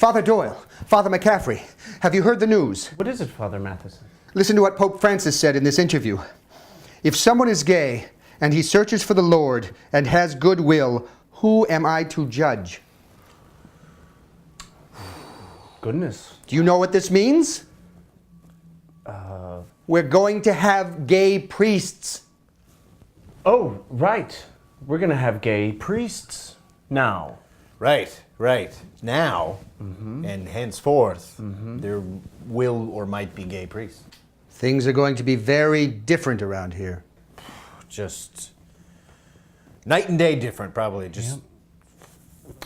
Father Doyle, Father McCaffrey, have you heard the news? What is it, Father Matheson? Listen to what Pope Francis said in this interview. If someone is gay and he searches for the Lord and has goodwill, who am I to judge? Goodness. Do you know what this means? We're going to have gay priests. Oh, right. We're going to have gay priests now. Right. Now, and henceforth, there will or might be gay priests. Things are going to be very different around here. Just night and day different, probably. Just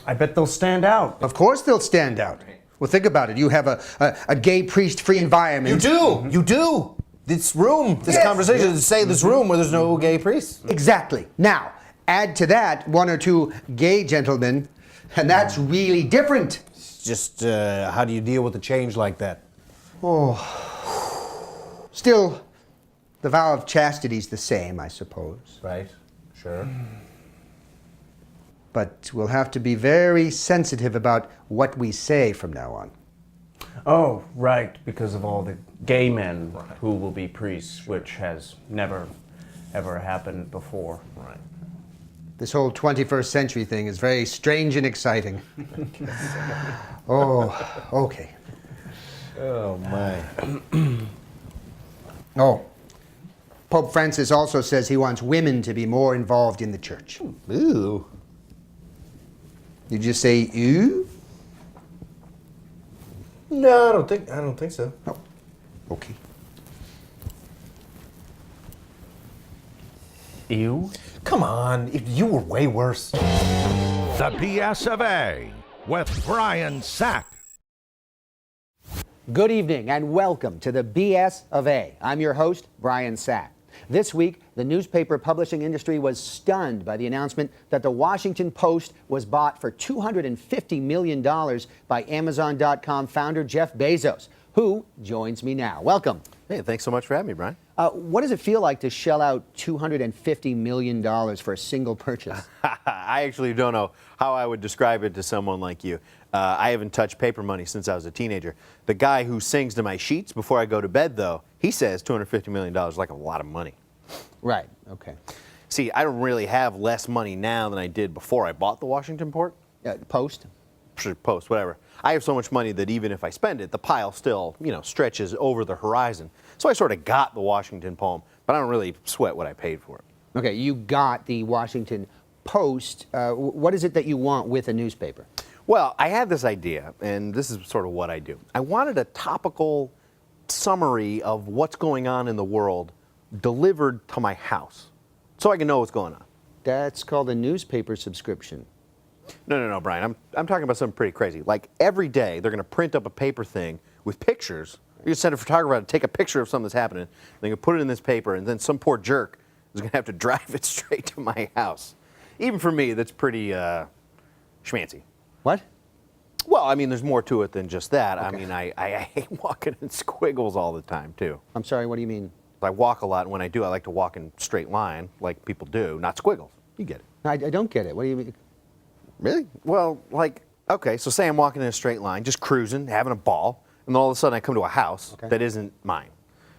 I bet they'll stand out. Of course they'll stand out. Well, think about it. You have a gay priest-free environment. You do. This room, this conversation, say this room where there's no gay priests. Exactly. Now, add to that one or two gay gentlemen, and that's really different. It's just, how do you deal with a change like that? Still, the vow of chastity's the same, I suppose. Right, sure. But we'll have to be very sensitive about what we say from now on. Oh, right, because of all the gay men who will be priests, which has never, ever happened before. Right. This whole 21st century thing is very strange and exciting. Oh, okay. Oh, my. Oh, Pope Francis also says he wants women to be more involved in the church. Ooh. You just say, ew? No, I don't think so. Oh, okay. Ew? Come on, you were way worse. The BS of A with Brian Sack. Good evening and welcome to the BS of A. I'm your host, Brian Sack. This week, the newspaper publishing industry was stunned by the announcement that the Washington Post was bought for $250 million by Amazon.com founder Jeff Bezos, who joins me now. Welcome. Hey, thanks so much for having me, Brian. What does it feel like to shell out $250 million for a single purchase? I actually don't know how I would describe it to someone like you. I haven't touched paper money since I was a teenager. The guy who sings to my sheets before I go to bed, though, he says $250 million is like a lot of money. Right, okay. See, I don't really have less money now than I did before I bought the Washington Post? Post, whatever. I have so much money that even if I spend it, the pile still, stretches over the horizon. So I sort of got the Washington Poem, but I don't really sweat what I paid for it. Okay, you got the Washington Post. What is it that you want with a newspaper? Well, I had this idea, and this is sort of what I do. I wanted a topical summary of what's going on in the world delivered to my house so I can know what's going on. That's called a newspaper subscription. No, Brian. I'm talking about something pretty crazy. Like every day, they're going to print up a paper thing with pictures. You can send a photographer out to take a picture of something that's happening. They can put it in this paper, and then some poor jerk is going to have to drive it straight to my house. Even for me, that's pretty schmancy. What? Well, I mean, there's more to it than just that. Okay. I mean, I hate walking in squiggles all the time, too. I'm sorry, what do you mean? I walk a lot, and when I do, I like to walk in straight line, like people do, not squiggles. You get it. I don't get it. What do you mean? Really? Well, okay, so say I'm walking in a straight line, just cruising, having a ball, and then all of a sudden I come to a house that isn't mine.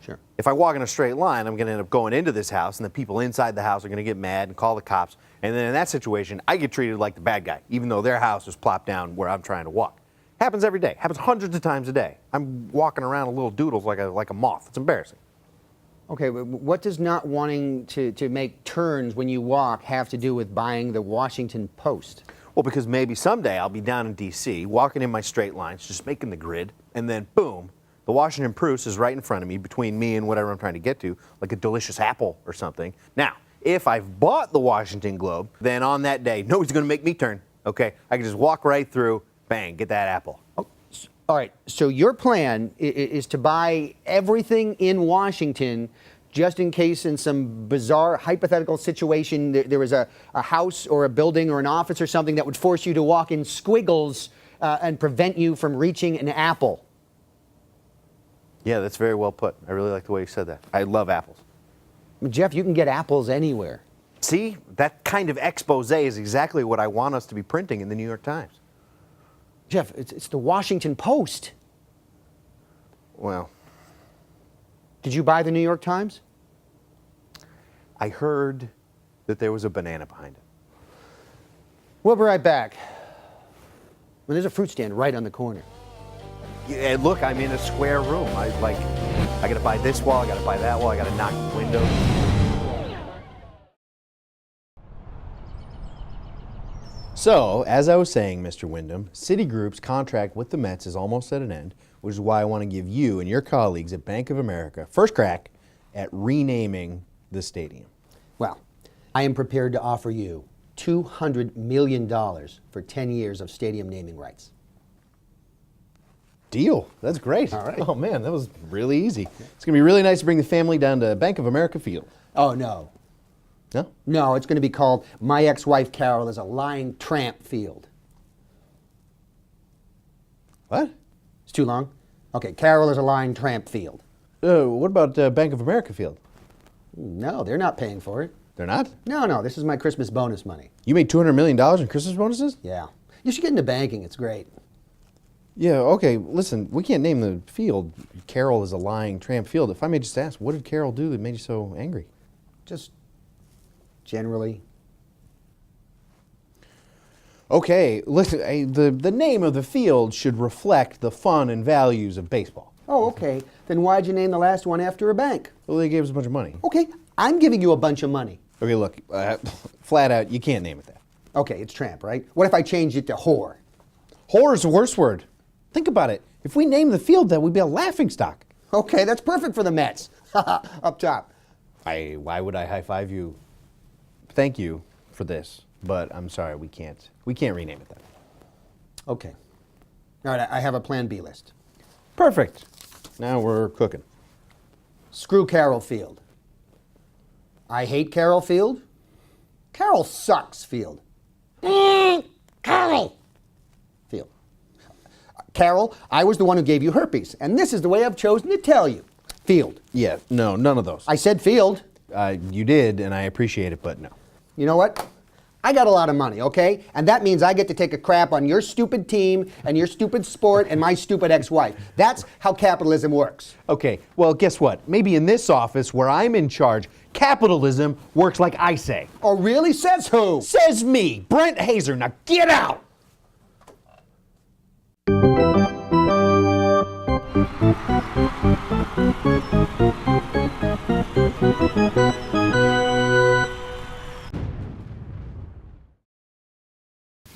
Sure. If I walk in a straight line, I'm going to end up going into this house, and the people inside the house are going to get mad and call the cops. And then in that situation, I get treated like the bad guy, even though their house is plopped down where I'm trying to walk. Happens every day. Happens hundreds of times a day. I'm walking around a little doodles like a moth. It's embarrassing. Okay, what does not wanting to make turns when you walk have to do with buying the Washington Post? Well, because maybe someday I'll be down in D.C., walking in my straight lines, just making the grid, and then boom, the Washington Post is right in front of me, between me and whatever I'm trying to get to, like a delicious apple or something. Now, if I've bought the Washington Globe, then on that day, nobody's going to make me turn, okay? I can just walk right through, bang, get that apple. Oh, all right, so your plan is to buy everything in Washington just in case in some bizarre hypothetical situation there was a house or a building or an office or something that would force you to walk in squiggles and prevent you from reaching an apple. Yeah, that's very well put. I really like the way you said that. I love apples. Jeff, you can get apples anywhere. See, that kind of expose is exactly what I want us to be printing in the New York Times. Jeff, it's the Washington Post. Well, Did you buy the New York Times? I heard that there was a banana behind it. We'll be right back. Well, there's a fruit stand right on the corner. Yeah, look, I'm in a square room. I gotta buy this wall, I gotta buy that wall, I gotta knock the window. So, as I was saying, Mr. Wyndham, Citigroup's contract with the Mets is almost at an end, which is why I want to give you and your colleagues at Bank of America first crack at renaming the stadium. Well, I am prepared to offer you $200 million for 10 years of stadium naming rights. Deal. That's great. All right. Oh man, that was really easy. It's gonna be really nice to bring the family down to Bank of America Field. Oh, no. No? No, it's going to be called My Ex-Wife Carol is a Lying Tramp Field. What? It's too long? Okay, Carol is a Lying Tramp Field. What about Bank of America Field? No, they're not paying for it. They're not? No, this is my Christmas bonus money. You made $200 million in Christmas bonuses? Yeah. You should get into banking. It's great. Yeah, okay, listen, we can't name the field Carol is a Lying Tramp Field. If I may just ask, what did Carol do that made you so angry? Just generally. Okay, listen, the name of the field should reflect the fun and values of baseball. Oh, okay. Then why'd you name the last one after a bank? Well, they gave us a bunch of money. Okay, I'm giving you a bunch of money. Okay, look, flat out, you can't name it that. Okay, it's tramp, right? What if I changed it to whore? Whore is the worst word. Think about it. If we named the field that, we'd be a laughingstock. Okay, that's perfect for the Mets. Up top. Why would I high five you? Thank you for this, but I'm sorry, we can't rename it that. Okay. All right, I have a plan B list. Perfect. Now we're cooking. Screw Carroll Field. I hate Carroll Field. Carroll sucks Field. Carroll Field. Carroll, I was the one who gave you herpes, and this is the way I've chosen to tell you. Field. Yeah, no, none of those. I said field. You did, and I appreciate it, but no. You know what? I got a lot of money, okay? And that means I get to take a crap on your stupid team and your stupid sport and my stupid ex-wife. That's how capitalism works. Okay, well, guess what? Maybe in this office where I'm in charge, capitalism works like I say. Oh, really? Says who? Says me, Brent Hazer. Now get out!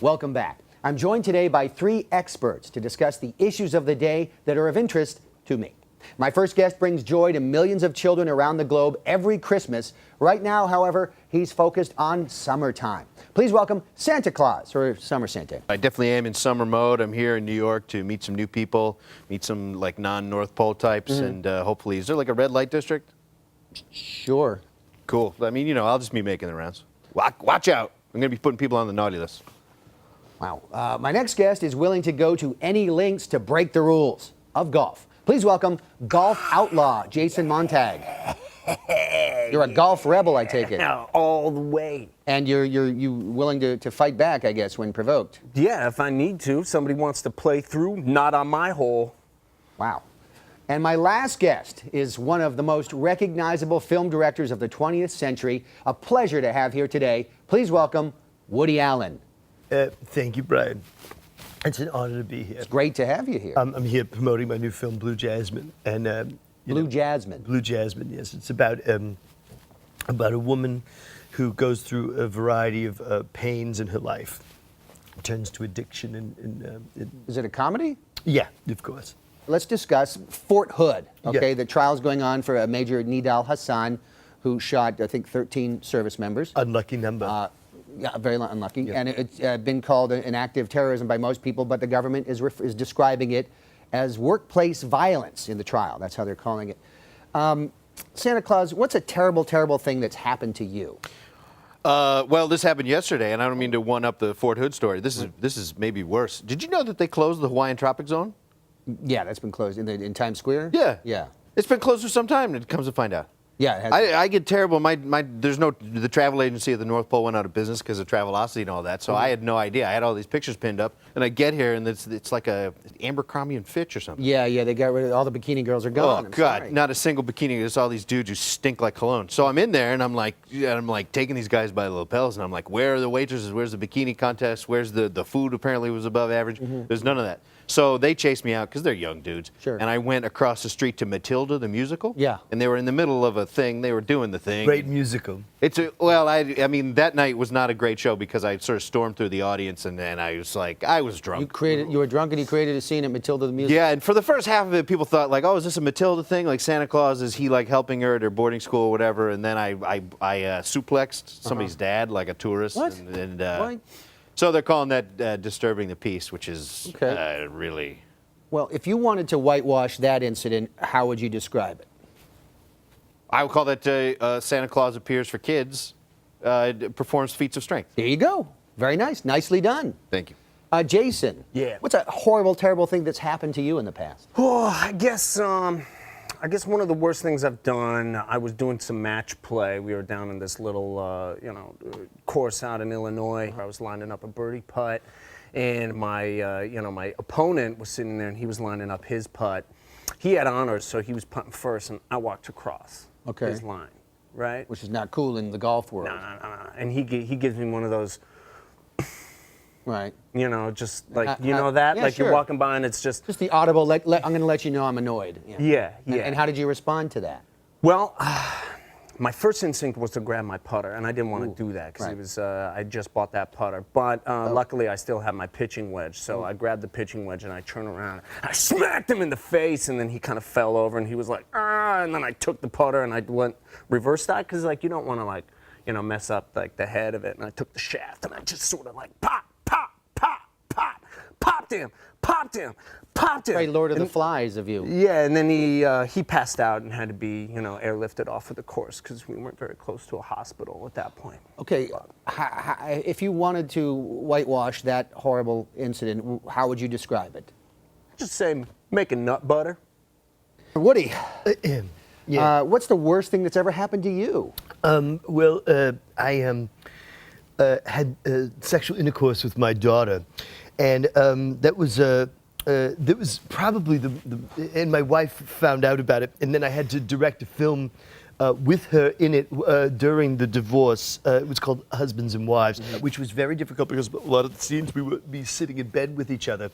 Welcome back. I'm joined today by three experts to discuss the issues of the day that are of interest to me. My first guest brings joy to millions of children around the globe every Christmas. Right now, however, he's focused on summertime. Please welcome Santa Claus, or Summer Santa. I definitely am in summer mode. I'm here in New York to meet some new people, meet some like non-North Pole types, and hopefully, is there like a red light district? Sure. Cool. I mean, I'll just be making the rounds. Watch out. I'm going to be putting people on the naughty list. Wow. My next guest is willing to go to any lengths to break the rules of golf. Please welcome golf outlaw Jason Montag. You're a golf rebel, I take it. All the way. And you're willing to fight back, I guess, when provoked. Yeah, if I need to. Somebody wants to play through, not on my hole. Wow. And my last guest is one of the most recognizable film directors of the 20th century. A pleasure to have here today. Please welcome Woody Allen. Thank you, Brian. It's an honor to be here. It's great to have you here. I'm here promoting my new film, Blue Jasmine, and Blue Jasmine. Blue Jasmine, yes. It's about a woman who goes through a variety of pains in her life, turns to addiction, and Is it a comedy? yeah, of course. Let's discuss Fort Hood. Okay, Yeah. the trial's going on for Major Nidal Hassan, who shot, I think, 13 service members. Unlucky number. Yeah, very unlucky. Yeah. And it's been called an act of terrorism by most people, but the government is describing it as workplace violence in the trial. That's how they're calling it. Santa Claus, what's a terrible, terrible thing that's happened to you? Well, this happened yesterday, and I don't mean to one-up the Fort Hood story. This is maybe worse. Did you know that they closed the Hawaiian Tropic Zone? Yeah, that's been closed in Times Square? Yeah. Yeah. It's been closed for some time, and it comes to find out. Yeah, it has I get terrible. The travel agency at the North Pole went out of business because of Travelocity and all that. So I had no idea. I had all these pictures pinned up, and I get here and it's like a Abercrombie and Fitch or something. Yeah, they got rid of all the bikini girls are gone. Oh I'm God, sorry. not a single bikini. There's all these dudes who stink like cologne. So I'm in there and I'm like taking these guys by the lapels and I'm like, where are the waitresses? Where's the bikini contest? Where's the food? Apparently was above average. There's none of that. So they chased me out because they're young dudes. Sure. And I went across the street to Matilda the musical. Yeah. And they were in the middle of a thing. They were doing the thing. Great musical. I mean that night was not a great show because I sort of stormed through the audience and I was drunk. You were drunk and you created a scene at Matilda the musical. Yeah, and for the first half of it, people thought like, oh, is this a Matilda thing? Like Santa Claus, is he like helping her at her boarding school or whatever? And then I suplexed somebody's dad like a tourist. What? What? So they're calling that disturbing the peace, which is Okay. really. Well, if you wanted to whitewash that incident, how would you describe it? I would call that Santa Claus appears for kids, performs feats of strength. There you go. Very nice. Nicely done. Thank you. Jason. Yeah. What's a horrible, terrible thing that's happened to you in the past? Oh, I guess one of the worst things I've done, I was doing some match play. We were down in this little, course out in Illinois. I was lining up a birdie putt, and my opponent was sitting there, and he was lining up his putt. He had honors, so he was putting first, and I walked across his line, right? Which is not cool in the golf world. No. And he gives me one of those, Right. just like, that? yeah, like sure. you're walking by, and it's just... Just the audible, I'm going to let you know I'm annoyed. Yeah. And how did you respond to that? Well, my first instinct was to grab my putter, and I didn't want to do that because right. it was I just bought that putter. But luckily, I still had my pitching wedge, so I grabbed the pitching wedge and I turned around. I smacked him in the face, and then he kind of fell over, and he was like, ah! And then I took the putter and I went reverse that because you don't want to mess up the head of it. And I took the shaft and I just sort of pop, popped him. Very Lord of the Flies of you. Yeah, and then he passed out and had to be, airlifted off of the course because we weren't very close to a hospital at that point. Okay, if you wanted to whitewash that horrible incident, how would you describe it? Just say, making nut butter. Woody, Yeah. what's the worst thing that's ever happened to you? I had sexual intercourse with my daughter, and that was probably and my wife found out about it, and then I had to direct a film with her in it during the divorce. It was called Husbands and Wives, which was very difficult because a lot of the scenes we would be sitting in bed with each other.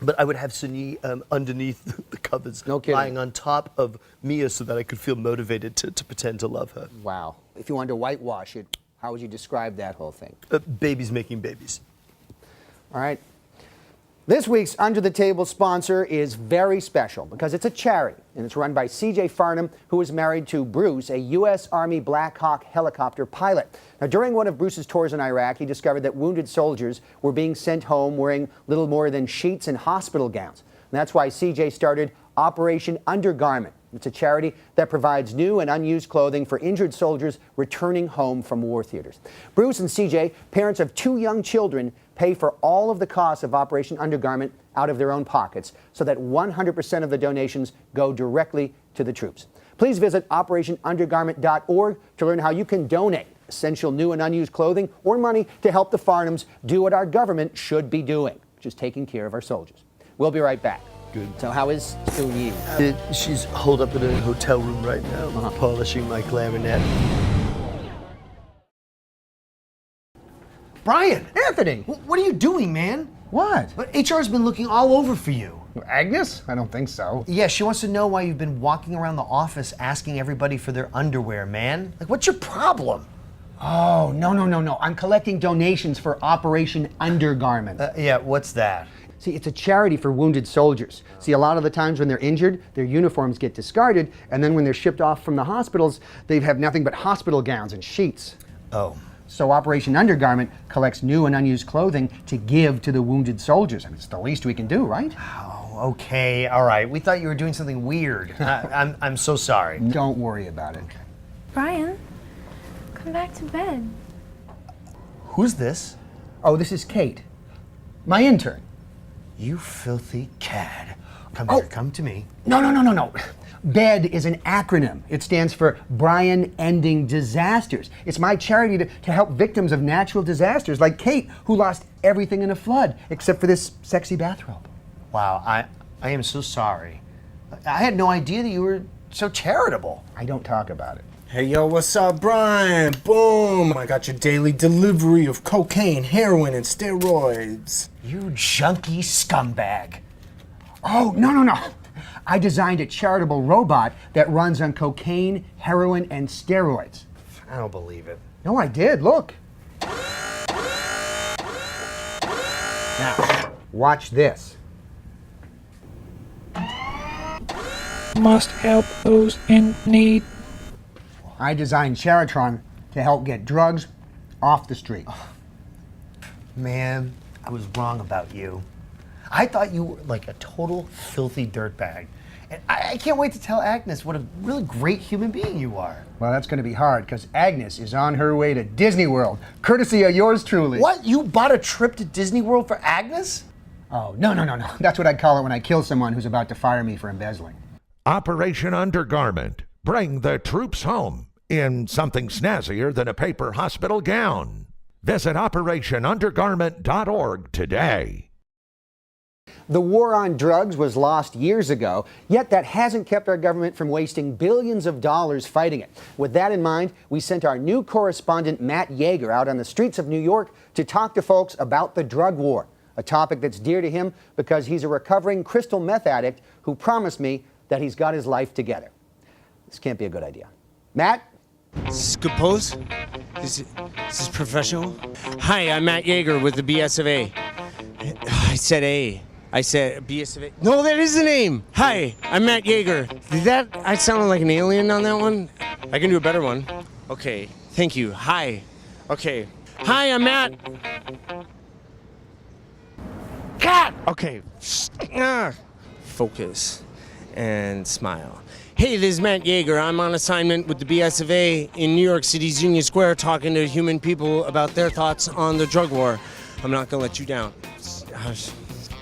But I would have Sunny underneath the covers, No kidding. lying on top of Mia so that I could feel motivated to pretend to love her. Wow. If you wanted to whitewash it, how would you describe that whole thing? Babies making babies. All right. This week's Under the Table sponsor is very special because it's a charity, and it's run by C.J. Farnham, who is married to Bruce, a U.S. Army Black Hawk helicopter pilot. Now, during one of Bruce's tours in Iraq, he discovered that wounded soldiers were being sent home wearing little more than sheets and hospital gowns. And that's why C.J. started Operation Undergarment. It's a charity that provides new and unused clothing for injured soldiers returning home from war theaters. Bruce and CJ, parents of 2 young children, pay for all of the costs of Operation Undergarment out of their own pockets so that 100% of the donations go directly to the troops. Please visit operationundergarment.org to learn how you can donate essential new and unused clothing or money to help the Farnhams do what our government should be doing, which is taking care of our soldiers. We'll be right back. Good. So how is Soon-Yi? She's holed up in a hotel room right now, polishing my clarinet. Brian, Anthony! what are you doing, man? What? HR's been looking all over for you. Agnes? I don't think so. Yeah, she wants to know why you've been walking around the office asking everybody for their underwear, man. Like, what's your problem? Oh, no. I'm collecting donations for Operation Undergarment. Yeah, what's that? See, it's a charity for wounded soldiers. See, a lot of the times when they're injured, their uniforms get discarded, and then when they're shipped off from the hospitals, they have nothing but hospital gowns and sheets. Oh. So Operation Undergarment collects new and unused clothing to give to the wounded soldiers. I mean, it's the least we can do, right? Oh, okay, all right. We thought you were doing something weird. I'm so sorry. Don't worry about it. Brian, come back to bed. Who's this? Oh, this is Kate, my intern. You filthy cad. Come here, come to me. No. BED is an acronym. It stands for Brian Ending Disasters. It's my charity to help victims of natural disasters like Kate, who lost everything in a flood except for this sexy bathrobe. Wow, I am so sorry. I had no idea that you were so charitable. I don't talk about it. Hey, yo, what's up, Brian? Boom! I got your daily delivery of cocaine, heroin, and steroids. You junkie scumbag. Oh, no. I designed a charitable robot that runs on cocaine, heroin, and steroids. I don't believe it. No, I did. Look. Now, watch this. Must help those in need. I designed Charitron to help get drugs off the street. Man, I was wrong about you. I thought you were like a total filthy dirtbag. And I can't wait to tell Agnes what a really great human being you are. Well, that's going to be hard because Agnes is on her way to Disney World, courtesy of yours truly. What? You bought a trip to Disney World for Agnes? Oh, no. That's what I'd call it when I kill someone who's about to fire me for embezzling. Operation Undergarment. Bring the troops home in something snazzier than a paper hospital gown. Visit operationundergarment.org today. The war on drugs was lost years ago, yet that hasn't kept our government from wasting billions of dollars fighting it. With that in mind, we sent our new correspondent Matt Yeager out on the streets of New York to talk to folks about the drug war, a topic that's dear to him because he's a recovering crystal meth addict who promised me that he's got his life together. This can't be a good idea. Matt? Is this good pose? Is this professional? Hi, I'm Matt Yeager with the BS of A. I said A. I said BS of A. No, that is the name. Hi, I'm Matt Yeager. I sounded like an alien on that one? I can do a better one. Okay, thank you. Hi. Okay. Hi, I'm Matt. God! Okay. Focus and smile. Hey, this is Matt Yeager. I'm on assignment with the BS of A in New York City's Union Square talking to human people about their thoughts on the drug war. I'm not going to let you down.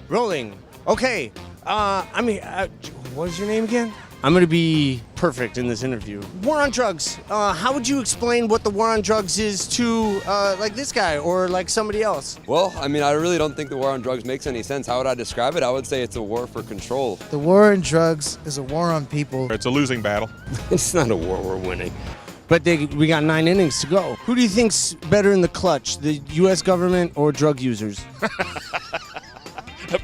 Rolling. Okay. What is your name again? I'm going to be perfect in this interview. War on drugs. How would you explain what the war on drugs is to, like this guy or like somebody else? Well, I mean, I really don't think the war on drugs makes any sense. How would I describe it? I would say it's a war for control. The war on drugs is a war on people. It's a losing battle. It's not a war we're winning. But we got 9 innings to go. Who do you think's better in the clutch, the U.S. government or drug users?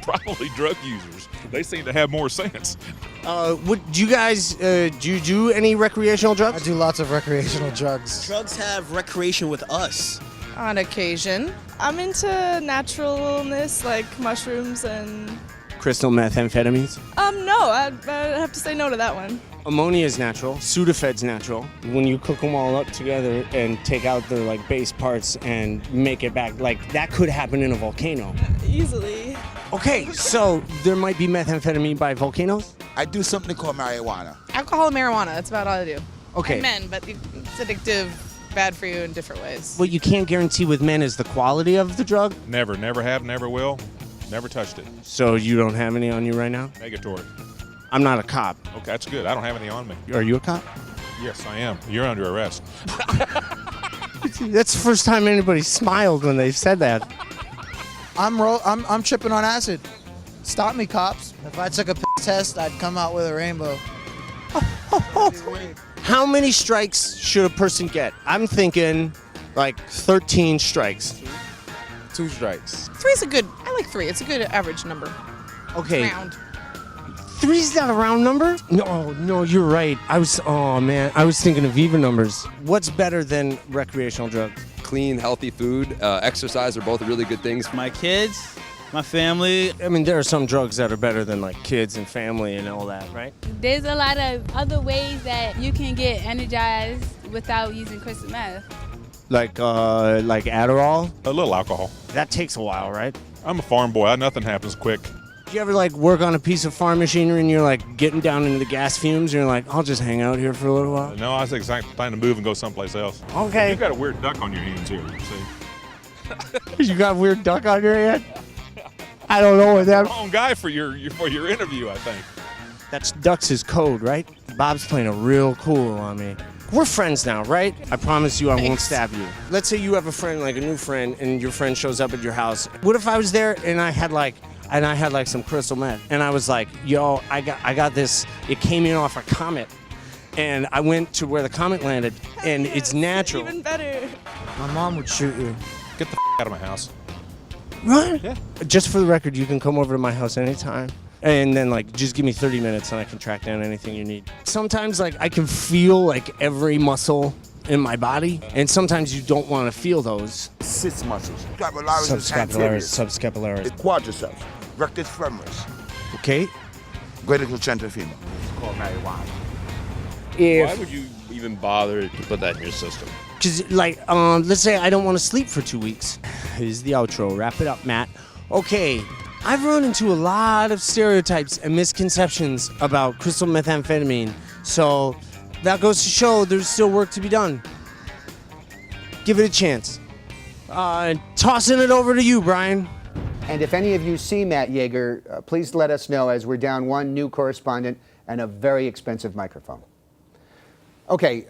Probably drug users. They seem to have more sense. Do you guys do you do any recreational drugs? I do lots of recreational drugs. Drugs have recreation with us. On occasion. I'm into naturalness like mushrooms and... Crystal methamphetamines? No, I'd have to say no to that one. Ammonia is natural. Sudafed's natural. When you cook them all up together and take out their like base parts and make it back, like that could happen in a volcano. Easily. Okay, so there might be methamphetamine by volcanoes? I do something called marijuana. Alcohol and marijuana, that's about all I do. Okay. And men, but it's addictive, bad for you in different ways. What you can't guarantee with men is the quality of the drug? Never have, never will. Never touched it. So you don't have any on you right now? Negatory. I'm not a cop. Okay, that's good. I don't have any on me. Are you a cop? Yes, I am. You're under arrest. That's the first time anybody smiled when they said that. I'm tripping on acid. Stop me, cops. If I took a piss test, I'd come out with a rainbow. How many strikes should a person get? I'm thinking like 13 strikes. 2 strikes. 3's a good, I like 3. It's a good average number. Okay. Round. 3's not a round number? No, you're right. I was thinking of even numbers. What's better than recreational drugs? Clean, healthy food, exercise are both really good things. My kids, my family. I mean, there are some drugs that are better than like kids and family and all that, right? There's a lot of other ways that you can get energized without using crystal meth. Like Adderall? A little alcohol. That takes a while, right? I'm a farm boy. Nothing happens quick. Do you ever like work on a piece of farm machinery and you're like getting down into the gas fumes and you're like, I'll just hang out here for a little while? No, I was exactly trying to move and go someplace else. Okay. You got a weird duck on your hands here, see? You got a weird duck on your head? I don't know what that. Wrong guy for your interview, I think. That's Dux's code, right? Bob's playing a real cool on me. We're friends now, right? I promise you I won't stab you. Let's say you have a friend, like a new friend, and your friend shows up at your house. What if I was there and I had like some crystal meth, and I was like, yo, I got this. It came in off a comet, and I went to where the comet landed, and it's natural. Even better. My mom would shoot you. Get the out of my house. What? Yeah. Just for the record, you can come over to my house anytime. And then, like, just give me 30 minutes and I can track down anything you need. Sometimes, like, I can feel, like, every muscle in my body. And sometimes you don't want to feel those. 6 muscles. Scapularis is anterior. Subscapularis. Quadriceps. Rectus femoris. Okay. Greater placenta femur. It's called marijuana. If, Why would you even bother to put that in your system? Because, like, let's say I don't want to sleep for 2 weeks. Here's the outro. Wrap it up, Matt. Okay. I've run into a lot of stereotypes and misconceptions about crystal methamphetamine, so that goes to show there's still work to be done. Give it a chance. Tossing it over to you, Brian. And if any of you see Matt Yeager, please let us know, as we're down one new correspondent and a very expensive microphone. Okay,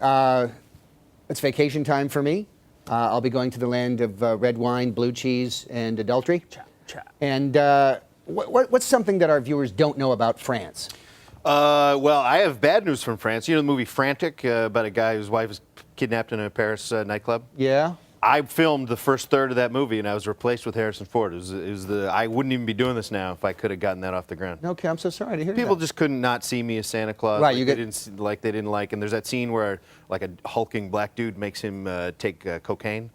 it's vacation time for me. I'll be going to the land of red wine, blue cheese, and adultery. And what's something that our viewers don't know about France? Well, I have bad news from France. You know the movie Frantic about a guy whose wife was kidnapped in a Paris nightclub? Yeah. I filmed the first third of that movie, and I was replaced with Harrison Ford. I wouldn't even be doing this now if I could have gotten that off the ground. Okay, I'm so sorry to hear People that. just couldn't not see me as Santa Claus. Right, like they didn't like. And there's that scene where like a hulking black dude makes him take cocaine.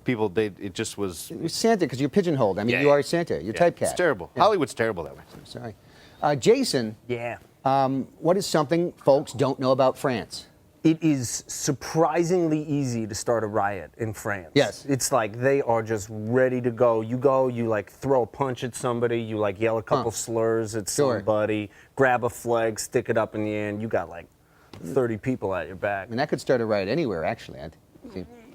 People, it just was. You're Santa because you're pigeonholed. I mean, Yeah, you are Santa. You're typecast. It's terrible. Yeah. Hollywood's terrible that way. Sorry. Jason. Yeah. What is something folks don't know about France? It is surprisingly easy to start a riot in France. Yes. It's like they are just ready to go. You like throw a punch at somebody, you like yell a couple slurs at somebody, grab a flag, stick it up in the air, and you got like 30 people at your back. I mean, that could start a riot anywhere, actually.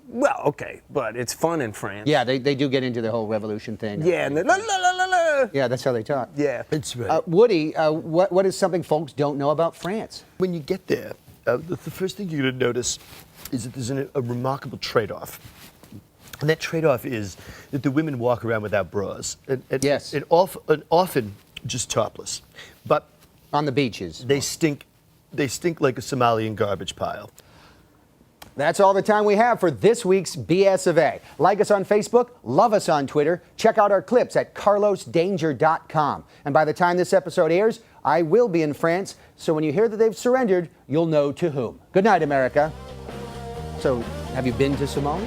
Well, okay, but it's fun in France. Yeah, they do get into the whole revolution thing. Yeah, and they're la la la la la. Yeah, that's how they talk. Yeah. That's right. Woody, what is something folks don't know about France? When you get there, the first thing you're going to notice is that there's a remarkable trade-off. And that trade-off is that the women walk around without bras. Yes. And often just topless. But on the beaches. They stink like a Somalian garbage pile. That's all the time we have for this week's BS of A. Like us on Facebook, love us on Twitter, check out our clips at carlosdanger.com. And by the time this episode airs, I will be in France, so when you hear that they've surrendered, you'll know to whom. Good night, America. So, have you been to Somalia?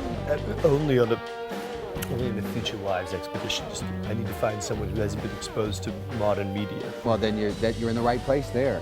Only on a future wives expedition. I need to find someone who hasn't been exposed to modern media. Well, then you're in the right place there.